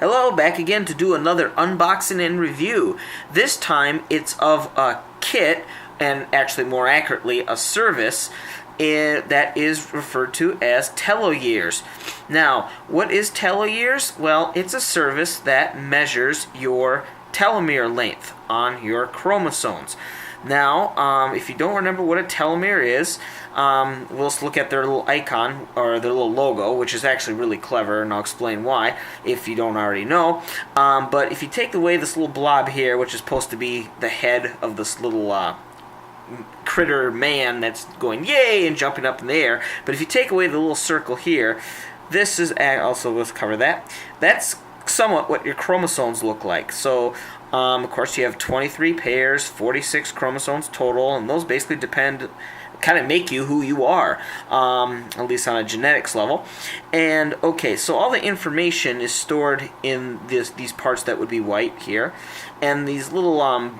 Hello, back again to do another unboxing and review. This time it's of a kit, and actually more accurately a service, that is referred to as TELOYEARS. Now, what is TELOYEARS? Well, it's a service that measures your telomere length on your chromosomes. Now, if you don't remember what a telomere is, we'll just look at their little icon, or their little logo, which is actually really clever, and I'll explain why, if you don't already know. But if you take away this little blob here, which is supposed to be the head of this little critter man that's going yay and jumping up in the air, but if you take away the little circle here, this is also, let's cover that. That's somewhat what your chromosomes look like. So, of course, you have 23 pairs, 46 chromosomes total, and those basically kind of make you who you are, at least on a genetics level. And okay, so all the information is stored in these parts that would be white here, and these little I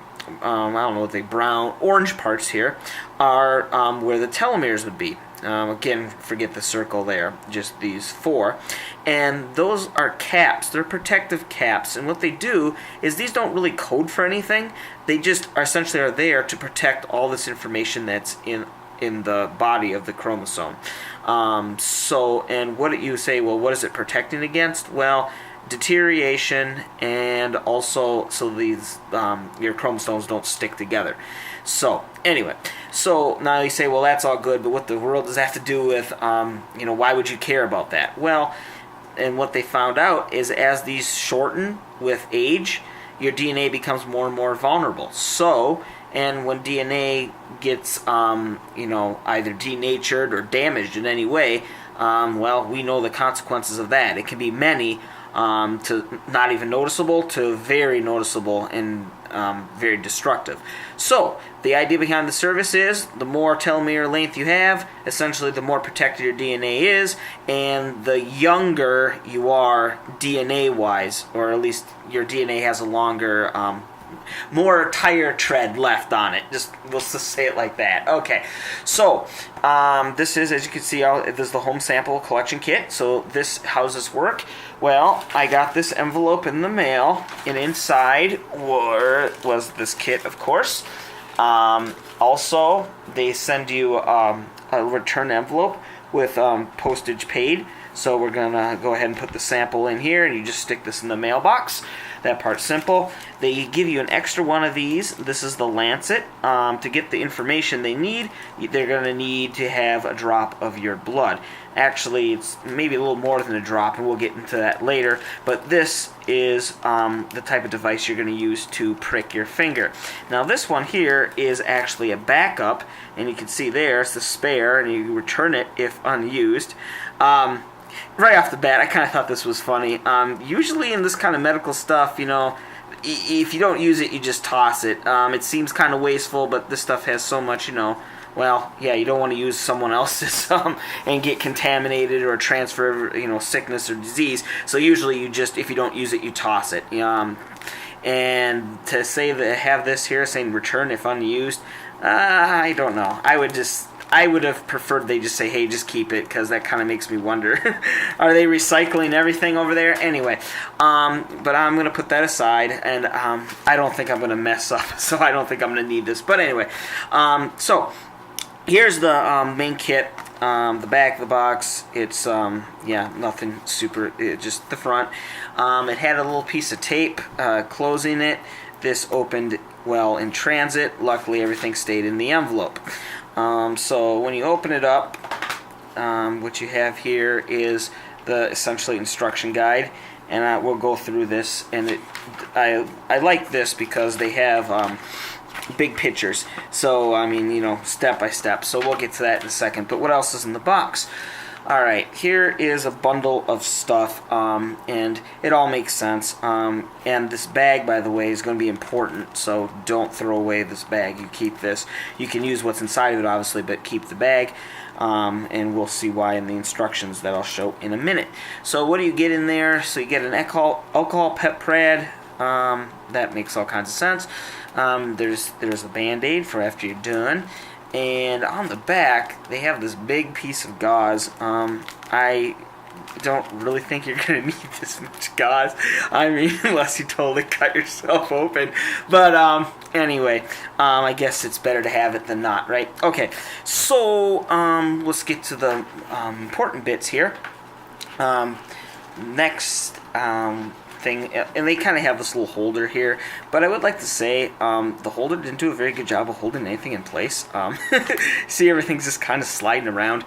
don't know what orange parts here are where the telomeres would be. Again, forget the circle there, just these four. And those are caps. They're protective caps. And what they do is these don't really code for anything. They just essentially are there to protect all this information that's in the body of the chromosome. And what do you say, well, what is it protecting against? Well, deterioration, and also so these your chromosomes don't stick together. So anyway, so now you say, well, that's all good, but what the world does that have to do with why would you care about that? Well, and what they found out is as these shorten with age, your DNA becomes more and more vulnerable. So, and when DNA gets either denatured or damaged in any way, well, we know the consequences of that. It can be many, to not even noticeable to very noticeable and very destructive. So the idea behind the service is the more telomere length you have, essentially the more protected your DNA is, and the younger you are DNA-wise, or at least your DNA has a longer, more tire tread left on it. We'll just say it like that. Okay, so this is, as you can see, this is the home sample collection kit. So how does this work? Well, I got this envelope in the mail, and inside was this kit, of course. Also, they send you a return envelope with postage paid. So we're going to go ahead and put the sample in here, and you just stick this in the mailbox. That part's simple. They give you an extra one of these. This is the Lancet. To get the information they need, they're going to need to have a drop of your blood. Actually, it's maybe a little more than a drop, and we'll get into that later. But this is the type of device you're going to use to prick your finger. Now, this one here is actually a backup, and you can see there, it's the spare, and you return it if unused. Right off the bat, I kind of thought this was funny. Usually in this kind of medical stuff, if you don't use it, you just toss it. It seems kind of wasteful, but this stuff has so much, well, yeah, you don't want to use someone else's and get contaminated or transfer, sickness or disease. So usually if you don't use it, you toss it. And to say that have this here saying return if unused, I don't know. I would have preferred they just say, hey, just keep it, because that kind of makes me wonder. Are they recycling everything over there? Anyway, but I'm going to put that aside, and I don't think I'm going to mess up, so I don't think I'm going to need this. But anyway, so here's the main kit, the back of the box. It's, nothing super, just the front. It had a little piece of tape closing it. This opened, well, in transit. Luckily, everything stayed in the envelope. So when you open it up, what you have here is the essentially instruction guide, and we'll go through this. And I like this because they have big pictures. So I mean, step by step. So we'll get to that in a second. But what else is in the box? All right, here is a bundle of stuff, and it all makes sense. And this bag, by the way, is going to be important, so don't throw away this bag. You keep this. You can use what's inside of it, obviously, but keep the bag, and we'll see why in the instructions that I'll show in a minute. So what do you get in there? So you get an alcohol pep pad. That makes all kinds of sense. There's a Band-Aid for after you're done. And on the back, they have this big piece of gauze. I don't really think you're going to need this much gauze. I mean, unless you totally cut yourself open. But anyway, I guess it's better to have it than not, right? Okay, so let's get to the important bits here. Next thing, and they kind of have this little holder here, but I would like to say the holder didn't do a very good job of holding anything in place. See, everything's just kind of sliding around.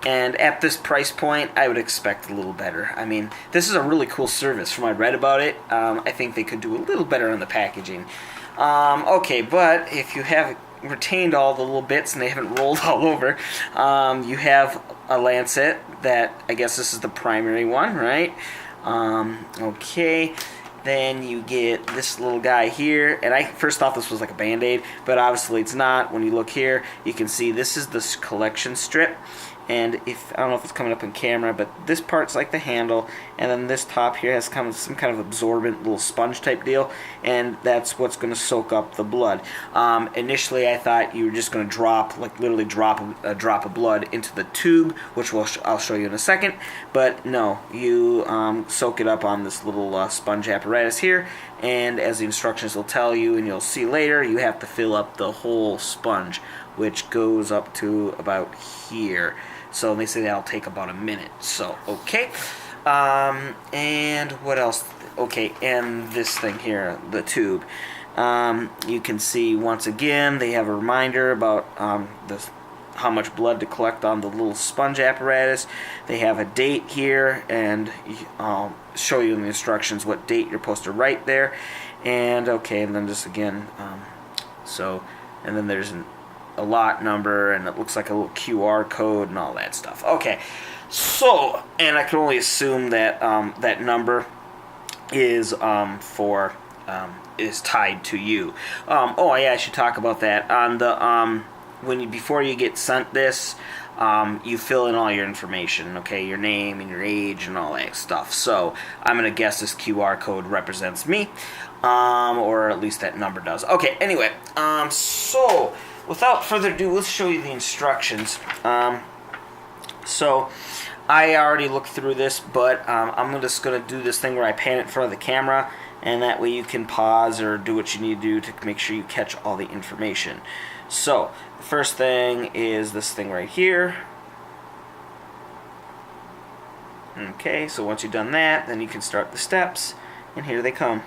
And at this price point, I would expect a little better. I mean, this is a really cool service. From what I read about it, I think they could do a little better on the packaging. Okay, but if you have retained all the little bits and they haven't rolled all over, you have a lancet that, I guess this is the primary one, right? Okay, then you get this little guy here, and I first thought this was like a Band-Aid, but obviously it's not. When you look here, you can see this is the collection strip. And if I don't know if it's coming up on camera, but this part's like the handle, and then this top here has some kind of absorbent little sponge type deal, and that's what's going to soak up the blood. Initially, I thought you were just going to drop, like literally drop a drop of blood into the tube, which I'll show you in a second. But no, you soak it up on this little sponge apparatus here, and as the instructions will tell you, and you'll see later, you have to fill up the whole sponge, which goes up to about here. So they say that'll take about a minute. So, okay. And what else? Okay, and this thing here, the tube. You can see, once again, they have a reminder about how much blood to collect on the little sponge apparatus. They have a date here, and I'll show you in the instructions what date you're supposed to write there. And, okay, and then just again, and then there's a lot number, and it looks like a little QR code and all that stuff. Okay, so, and I can only assume that that number is is tied to you. Oh yeah, I should talk about that. On the before you get sent this, you fill in all your information. Okay, your name and your age and all that stuff. So I'm gonna guess this QR code represents me, or at least that number does. Okay, anyway, so without further ado, let's show you the instructions. So I already looked through this, but I'm just going to do this thing where I pan it in front of the camera, and that way you can pause or do what you need to do to make sure you catch all the information. So the first thing is this thing right here. Okay, so once you've done that, then you can start the steps, and here they come.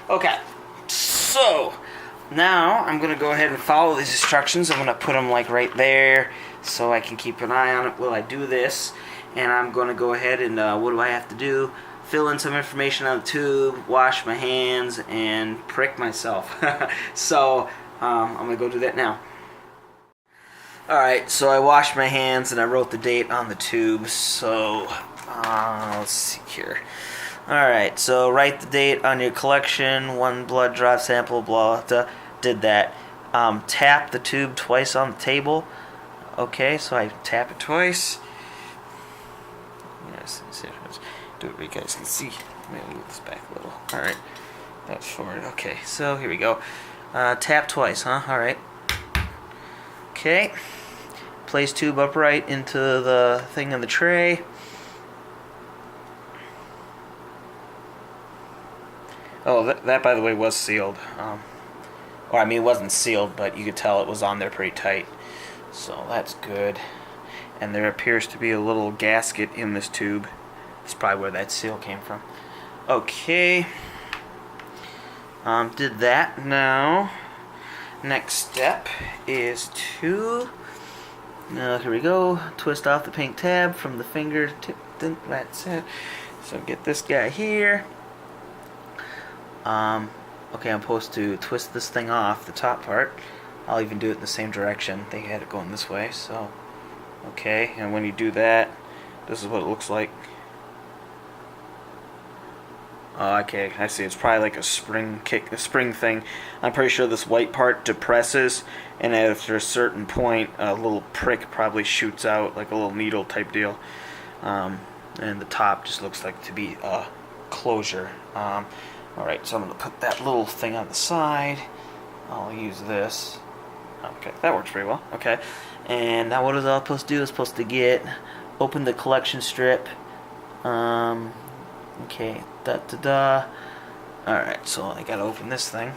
Okay, so now I'm going to go ahead and follow these instructions. I'm going to put them like right there so I can keep an eye on it while I do this. And I'm going to go ahead and, what do I have to do? Fill in some information on the tube, wash my hands, and prick myself. So I'm going to go do that now. Alright, so I washed my hands and I wrote the date on the tube. So let's see here. Alright, so write the date on your collection, 1 blood drop sample, blah, blah, did that. Tap the tube twice on the table. Okay, so I tap it twice. Yes, do it where you guys can see. Let me move this back a little. Alright, that's forward. Okay, so here we go. Tap twice, huh? Alright. Okay. Place tube upright into the thing in the tray. Oh, that by the way was sealed. Or I mean, it wasn't sealed, but you could tell it was on there pretty tight. So that's good. And there appears to be a little gasket in this tube. That's probably where that seal came from. Okay. Did that. Now, next step is to, here we go, twist off the pink tab from the fingertip. That's it. So get this guy here. Okay, I'm supposed to twist this thing off, the top part. I'll even do it in the same direction. They had it going this way, so okay. And when you do that, this is what it looks like. Okay, I see. It's probably like a spring thing. I'm pretty sure this white part depresses, and after a certain point, a little prick probably shoots out, like a little needle type deal. And the top just looks like to be a closure. Alright, so I'm going to put that little thing on the side. I'll use this. Okay, that works pretty well. Okay, and now what is I supposed to do? I'm supposed to open the collection strip. Okay, Alright, so I gotta open this thing.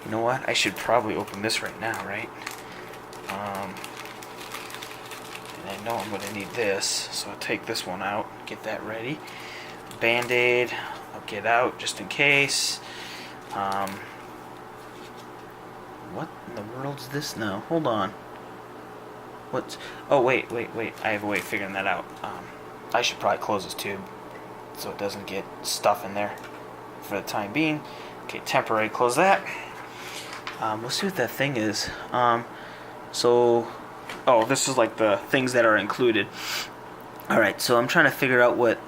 You know what? I should probably open this right now, right? And I know I'm gonna need this, so I'll take this one out, get that ready. Band-Aid, I'll get out just in case. What in the world's this now? Hold on. What's... Oh, wait. I have a way of figuring that out. I should probably close this tube so it doesn't get stuff in there for the time being. Okay, temporary, close that. Let's see what that thing is. This is like the things that are included. Alright, so I'm trying to figure out what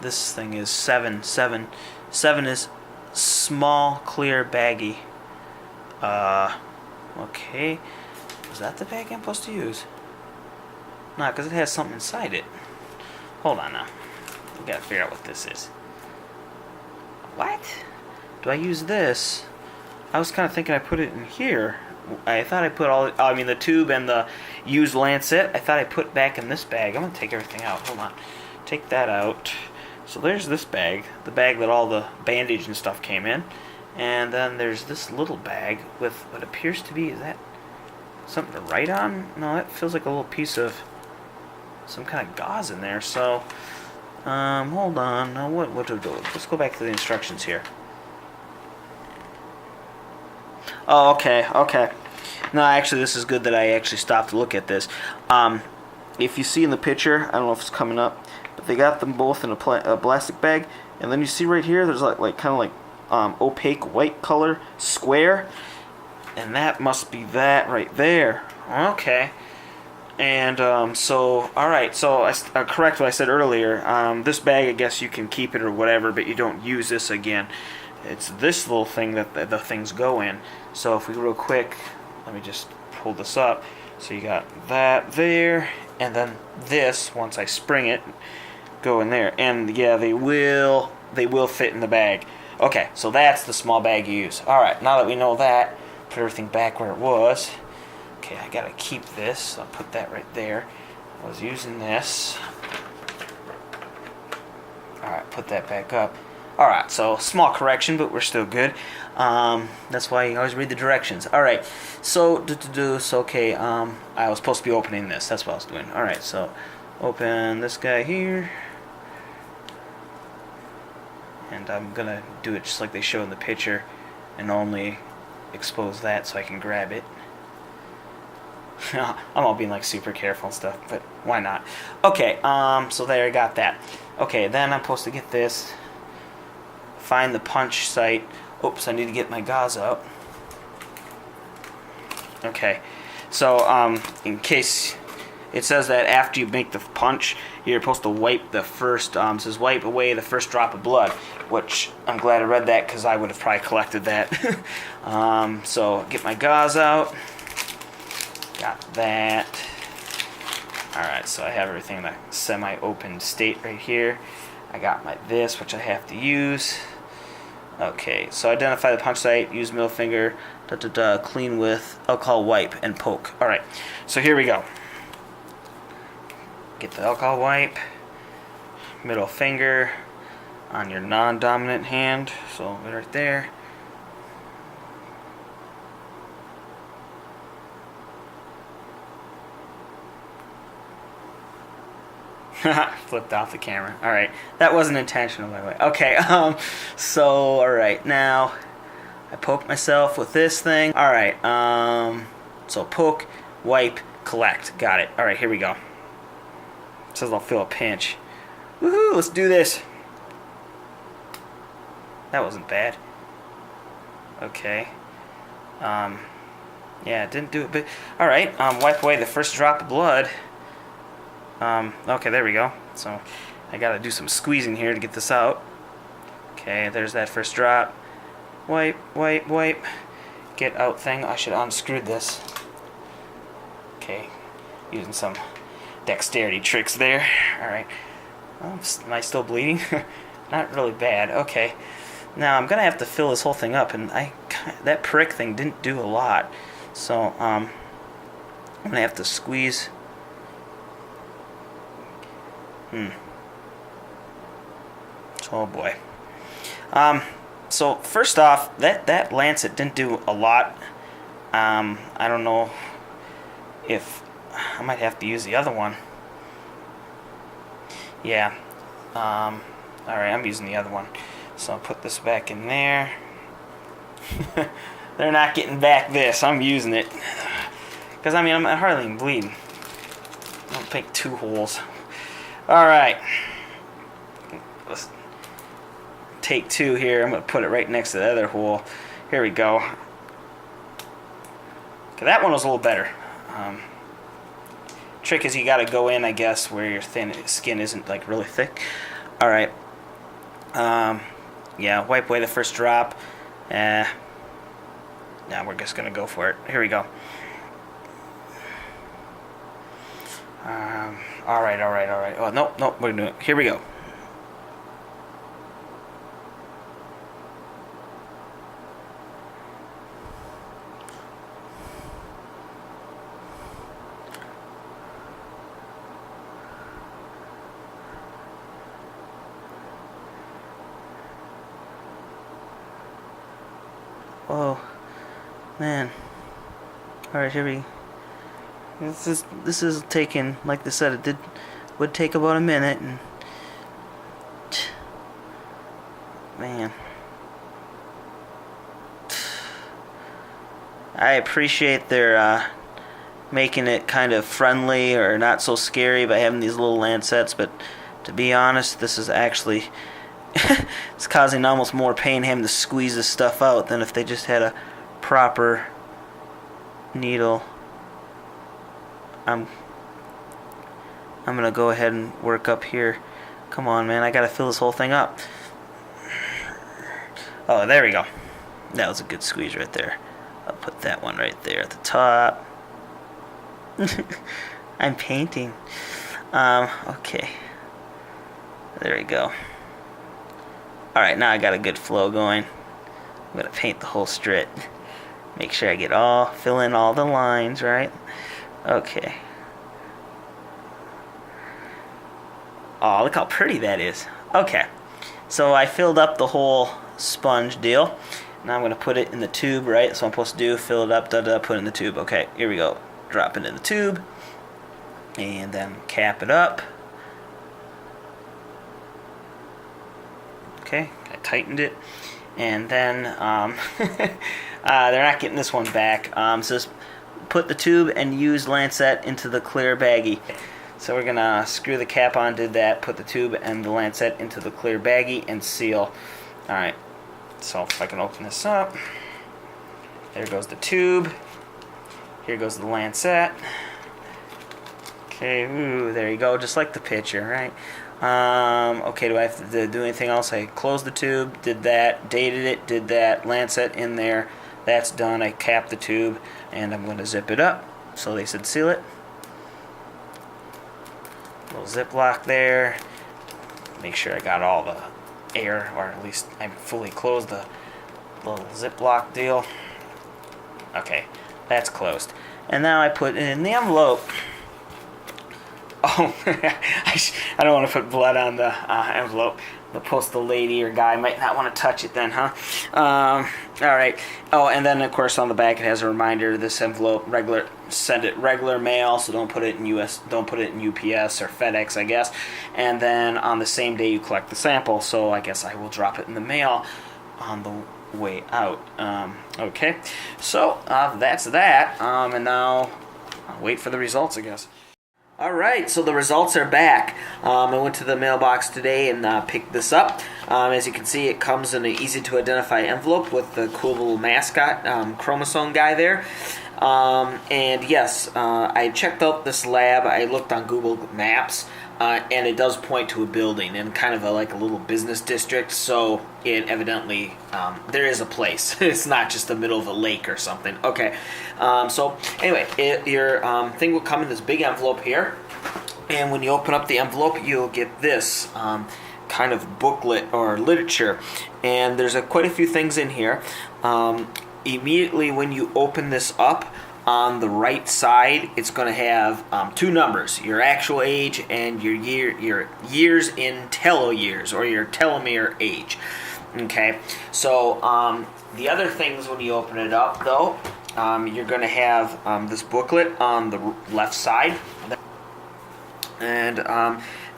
this thing is. 7 is small, clear, baggy. Okay. Is that the bag I'm supposed to use? Nah, because it has something inside it. Hold on now. We gotta figure out what this is. What? Do I use this? I was kind of thinking I put it in here. I thought I put the tube and the used lancet, I thought I put back in this bag. I'm gonna take everything out. Hold on. Take that out. So there's this bag, the bag that all the bandage and stuff came in. And then there's this little bag with what appears to be, is that something to write on? No, that feels like a little piece of some kind of gauze in there. So, hold on. Now, what do we do? Let's go back to the instructions here. Oh, okay. No, actually, this is good that I actually stopped to look at this. If you see in the picture, I don't know if it's coming up, but they got them both in a plastic bag, and then you see right here, there's like opaque white color square, and that must be that right there. Okay. And alright, so I correct what I said earlier. This bag, I guess you can keep it or whatever, but you don't use this again. It's this little thing that the things go in. So if we real quick, let me just pull this up. So you got that there, and then this, once I spring it, go in there. And yeah, they will fit in the bag. Okay, so that's the small bag you use. Alright, now that we know that, put everything back where it was. Okay, I gotta keep this, so I'll put that right there. I was using this. Alright, put that back up. Alright, so small correction, but we're still good. That's why you always read the directions. Alright, so, okay, I was supposed to be opening this. That's what I was doing. Alright, so, open this guy here. And I'm gonna do it just like they show in the picture, and only expose that so I can grab it. I'm all being like super careful and stuff, but why not? Okay, so there, I got that. Okay, then I'm supposed to get this, find the punch site. Oops, I need to get my gauze out. Okay, so in case it says that after you make the punch, you're supposed to wipe the first, it says wipe away the first drop of blood, which I'm glad I read that because I would have probably collected that. So get my gauze out. Got that. Alright, so I have everything in a semi-open state right here. I got my this, which I have to use. Okay, so identify the punch site, use middle finger, clean with alcohol wipe, and poke. Alright, so here we go. Get the alcohol wipe, middle finger on your non-dominant hand, so right there. Flipped off the camera. All right, that wasn't intentional, by the way. Okay, so all right, now I poke myself with this thing. All right, so poke, wipe, collect. Got it. All right, here we go. It says I'll feel a pinch. Woohoo! Let's do this. That wasn't bad. Okay. Yeah, it didn't do it, but all right. Wipe away the first drop of blood. Okay, there we go. So I gotta do some squeezing here to get this out. Okay, there's that first drop. Wipe, wipe, wipe. Get out thing. I should have unscrewed this. Okay, using some dexterity tricks there. All right. Oh, am I still bleeding? Not really bad. Okay. Now I'm gonna have to fill this whole thing up, and that prick thing didn't do a lot. So I'm gonna have to squeeze. Oh boy. So first off, that lancet didn't do a lot. I don't know if I might have to use the other one. Yeah. All right, I'm using the other one. So I'll put this back in there. They're not getting back this. I'm using it. Because, I mean, I'm hardly even bleeding. I'll take 2 holes. Alright. Let's take 2 here. I'm going to put it right next to the other hole. Here we go. Okay, that one was a little better. Trick is you got to go in, I guess, where your thin skin isn't, like, really thick. Alright. Yeah, wipe away the first drop. Now we're just going to go for it. Here we go. Alright. Oh, nope, we're doing it. Here we go. Oh, man. Alright, here we. This is taking, like they said, would take about a minute, and man, I appreciate their making it kind of friendly or not so scary by having these little lancets, but to be honest, this is actually it's causing almost more pain having to squeeze this stuff out than if they just had a proper needle. I'm gonna go ahead and work up here. Come on, man, I gotta fill this whole thing up. Oh, there we go. That was a good squeeze right there. I'll put that one right there at the top. I'm painting. Okay. There we go. Alright, now I got a good flow going. I'm gonna paint the whole strip. Make sure I fill in all the lines, right? Okay. Oh, look how pretty that is. Okay. So I filled up the whole sponge deal. Now I'm going to put it in the tube, right? That's what I'm supposed to do. Fill it up, put it in the tube. Okay, here we go. Drop it in the tube. And then cap it up. Okay, I tightened it. And then, they're not getting this one back. So just put the tube and use lancet into the clear baggie. So we're going to screw the cap on, did that, put the tube and the lancet into the clear baggie and seal. Alright, so if I can open this up. There goes the tube. Here goes the lancet. Okay, ooh, there you go, just like the picture, right? Okay, do I have to do anything else? I closed the tube, did that, dated it, did that, lancet in there. That's done. I capped the tube, and I'm going to zip it up. So they said seal it. Little ziplock there. Make sure I got all the air, or at least I fully closed the little ziplock deal. Okay, that's closed. And now I put it in the envelope. Oh, I don't want to put blood on the envelope. The postal lady or guy might not want to touch it then, huh? All right. Oh, and then of course on the back it has a reminder: this envelope send it regular mail, so don't put it in UPS or FedEx, I guess. And then on the same day you collect the sample, so I guess I will drop it in the mail on the way out. Okay, so that's that. And now I'll wait for the results, I guess. All right, so the results are back. I went to the mailbox today and picked this up. As you can see, it comes in an easy-to-identify envelope with the cool little mascot chromosome guy there. And yes, I checked out this lab. I looked on Google Maps, and it does point to a building and kind of like a little business district. So it evidently, there is a place. It's not just the middle of a lake or something. Okay. So anyway, your thing will come in this big envelope here. And when you open up the envelope, you'll get this kind of booklet or literature. And there's quite a few things in here. Immediately when you open this up, on the right side, it's going to have two numbers: your actual age and your years in teloyears, or your telomere age. Okay. So the other things when you open it up, though, you're going to have this booklet on the left side, and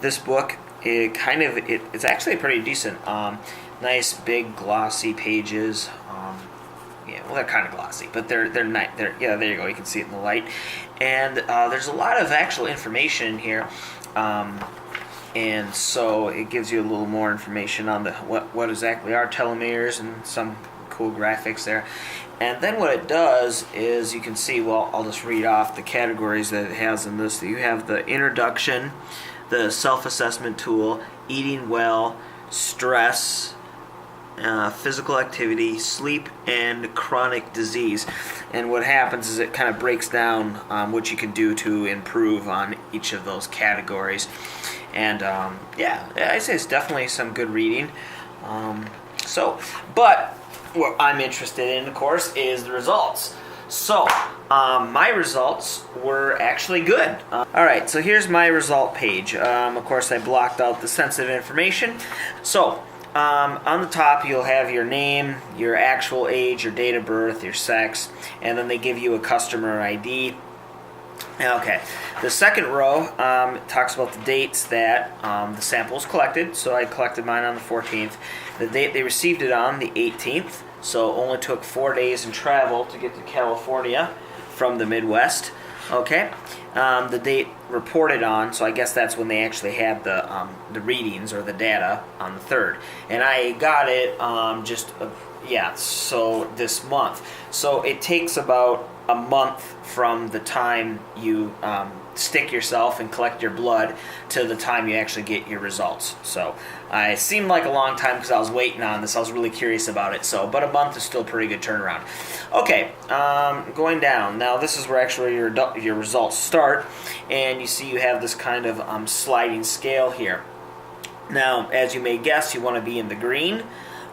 this book it's actually pretty decent. Nice big glossy pages. Yeah, well, they're kind of glossy, but they're nice. Yeah, there you go. You can see it in the light, and there's a lot of actual information in here, and so it gives you a little more information on what exactly are telomeres and some cool graphics there. And then what it does is you can see. Well, I'll just read off the categories that it has in this. You have the introduction, the self-assessment tool, eating well, stress, physical activity, sleep, and chronic disease. And what happens is it kind of breaks down what you can do to improve on each of those categories. And yeah, I say it's definitely some good reading. But what I'm interested in, of course, is the results. So my results were actually good. Alright, so here's my result page. Of course, I blocked out the sensitive information. So on the top, you'll have your name, your actual age, your date of birth, your sex, and then they give you a customer ID. Okay, the second row talks about the dates that the sample was collected. So I collected mine on the 14th. The date they received it on, the 18th. So it only took 4 days in travel to get to California from the Midwest. Okay, the date reported on, so I guess that's when they actually had the readings or the data on the 3rd, and I got it so this month. So it takes about a month from the time you stick yourself and collect your blood to the time you actually get your results. So it seemed like a long time because I was waiting on this. I was really curious about it. But a month is still a pretty good turnaround. Okay, going down. Now this is where actually your results start, and you see you have this kind of sliding scale here. Now, as you may guess, you want to be in the green,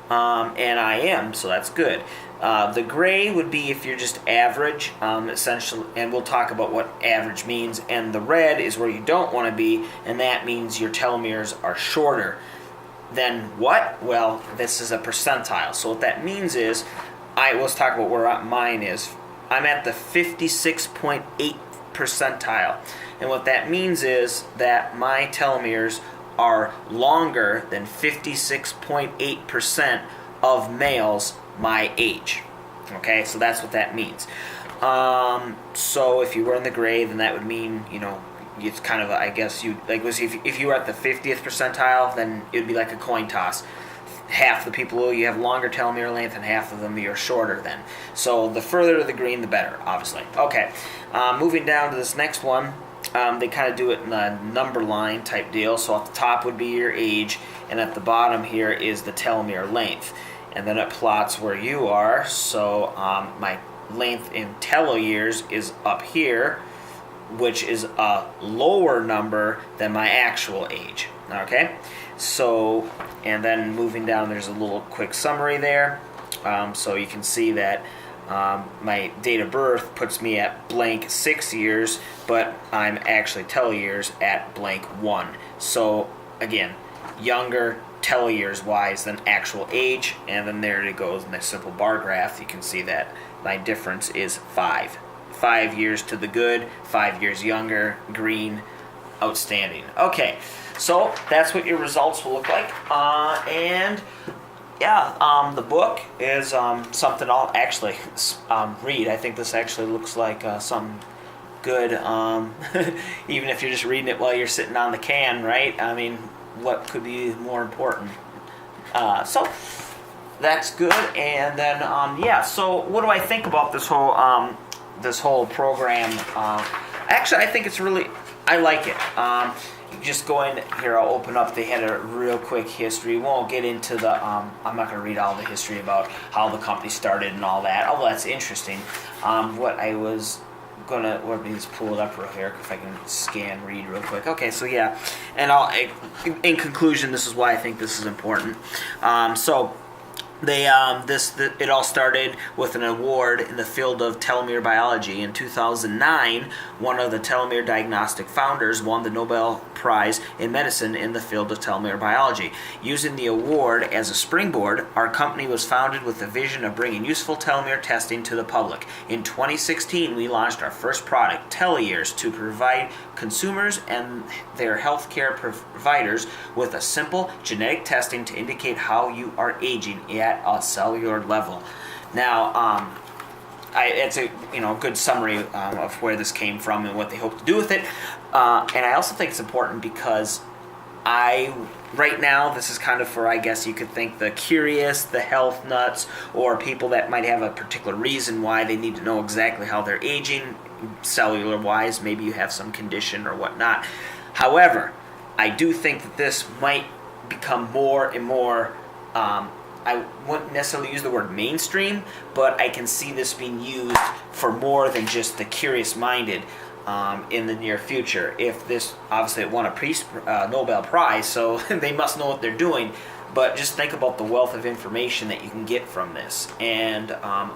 and I am, so that's good. The gray would be if you're just average, essentially, and we'll talk about what average means. And the red is where you don't want to be, and that means your telomeres are shorter. Then what? Well, this is a percentile. So what that means is, let's talk about where mine is. I'm at the 56.8 percentile. And what that means is that my telomeres are longer than 56.8% of males my age. Okay, so that's what that means. So if you were in the gray, then that would mean, it's kind of, I guess, if you were at the 50th percentile, then it would be like a coin toss. Half the people, you have longer telomere length, and half of them you're shorter than. So the further to the green, the better, obviously. Okay, moving down to this next one, they kind of do it in a number line type deal. So at the top would be your age, and at the bottom here is the telomere length. And then it plots where you are. So my length in teloyears is up here, which is a lower number than my actual age. Okay? So, and then moving down, there's a little quick summary there. So you can see that My date of birth puts me at blank 6 years, but I'm actually teloyears at blank 1. So again, younger teloyears wise than actual age, and then there it goes in the simple bar graph. You can see that my difference is 5. 5 years to the good, 5 years younger, green, outstanding. Okay, so that's what your results will look like. And yeah, the book is something I'll actually read. I think this actually looks like something good, even if you're just reading it while you're sitting on the can, right? I mean, what could be more important? So that's good. And then, yeah, so what do I think about this whole program? Actually, I think it's really, I like it. Just going here, I'll open up. They had a real quick history. We won't get into the. I'm not going to read all the history about how the company started and all that. Although that's interesting. What I was gonna, let me just pull it up real here if I can scan read real quick. Okay, so yeah, and in conclusion, this is why I think this is important. So. It all started with an award in the field of telomere biology. In 2009, one of the telomere diagnostic founders won the Nobel Prize in Medicine in the field of telomere biology. Using the award as a springboard, our company was founded with the vision of bringing useful telomere testing to the public. In 2016, we launched our first product, TELOYEARS, to provide consumers and their healthcare providers with a simple genetic testing to indicate how you are aging at a cellular level. Now, it's a good summary of where this came from and what they hope to do with it. And I also think it's important because right now, this is kind of for, I guess you could think, the curious, the health nuts, or people that might have a particular reason why they need to know exactly how they're aging, cellular-wise. Maybe you have some condition or whatnot. However, I do think that this might become more and more, I wouldn't necessarily use the word mainstream, but I can see this being used for more than just the curious-minded in the near future. If this, obviously it won a Nobel Prize, so they must know what they're doing, but just think about the wealth of information that you can get from this. And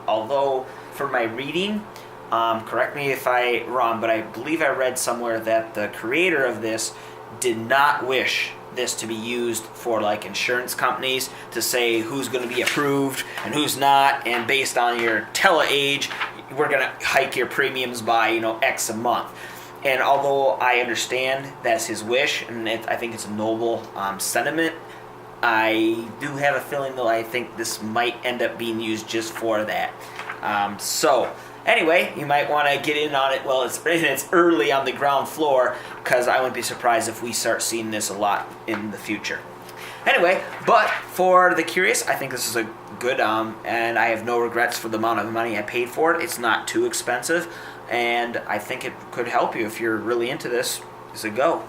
although for my reading, correct me if I'm wrong, but I believe I read somewhere that the creator of this did not wish this to be used for like insurance companies to say who's going to be approved and who's not, and based on your age, we're going to hike your premiums by X a month. And although I understand that's his wish, and I think it's a noble sentiment, I do have a feeling though I think this might end up being used just for that. So anyway, you might want to get in on it while it's early on the ground floor, because I wouldn't be surprised if we start seeing this a lot in the future. Anyway, but for the curious, I think this is a good, and I have no regrets for the amount of money I paid for it. It's not too expensive, and I think it could help you if you're really into this. It's a go.